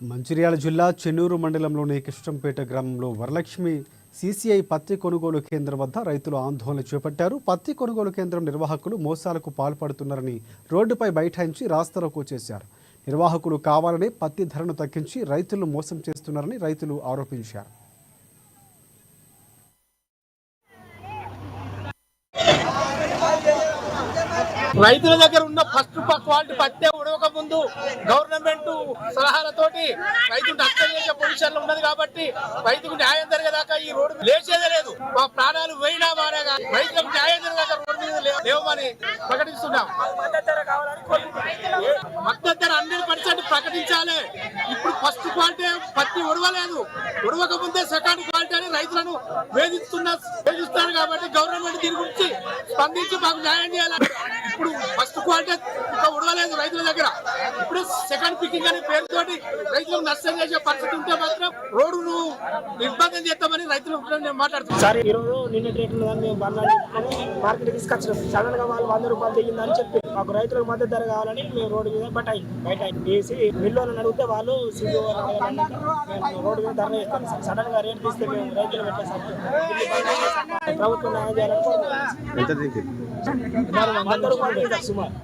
మంచిర్యాల జిల్లా చెన్నూరు మండలంలోని కృష్ణంపేట గ్రామంలో వరలక్ష్మి సీసీఐ పత్తి కొనుగోలు కేంద్రం వద్ద రైతులు ఆందోళన చేపట్టారు. పత్తి కొనుగోలు కేంద్రం నిర్వాహకులు మోసాలకు పాల్పడుతున్నారని రోడ్డుపై బైఠాయించి రాస్తారోకో చేశారు. నిర్వాహకులు కావాలనే పత్తి ధరను తగ్గించి రైతులను మోసం చేస్తున్నారని రైతులు ఆరోపించారు. రైతుల దగ్గర ఉన్న ఫస్ట్ క్వాలిటీ పత్తే ఉడవక ముందు గవర్నమెంట్ సలహాలతోటి రైతు నష్టం చేసే పొజిషన్ లో ఉన్నది కాబట్టి రైతుకు న్యాయం జరిగేదాకా ఈ రోడ్డు లేచేదే లేదు. మా ప్రాణాలు పోయినా మారేగా రైతులకు న్యాయం జరిగేదాకా రోడ్డు మీద లేవమని ప్రకటిస్తున్నాం. మద్దతు ధర 100% ప్రకటించాలి. ఇప్పుడు ఫస్ట్ క్వాలిటీ పత్తి ఉడవలేదు, ఉడవక ముందే సెకండ్ క్వాలిటీ అని రైతులను వేధిస్తున్నారు కాబట్టి గవర్నమెంట్ దీని గురించి స్పందించి మాకు న్యాయం చేయాలి. ఇప్పుడు ఫస్ట్ క్వాలిటీ ఇంకా ఉడవలేదు రైతుల దగ్గర, ఇప్పుడు సెకండ్ పికింగ్ అనే పేరుతోటి రైతులకు నష్టం చేసే పరిస్థితి ఉంటే మాత్రం రోడ్డును నిర్బంధం చేస్తామని రైతులు మాట్లాడుతున్నారు. సరే ఈరోజు నిన్న రేట్లు మేము మార్కెట్ తీసుకొచ్చినాం. సడన్ గా వాళ్ళు 100 రూపాయలు తెగిందని చెప్పి మాకు రైతులకు మద్దతు ధర కావాలని మేము రోడ్డు మీద బయట వేసి మిల్లులను అడిగితే వాళ్ళు రోడ్డు మీద ధర చేస్తాం. సడన్ గా రేట్ తీస్తే మేము రైతులు పెట్టేసాం. ప్రభుత్వం న్యాయం చేయాలని 100 రూపాయలు సుమారు.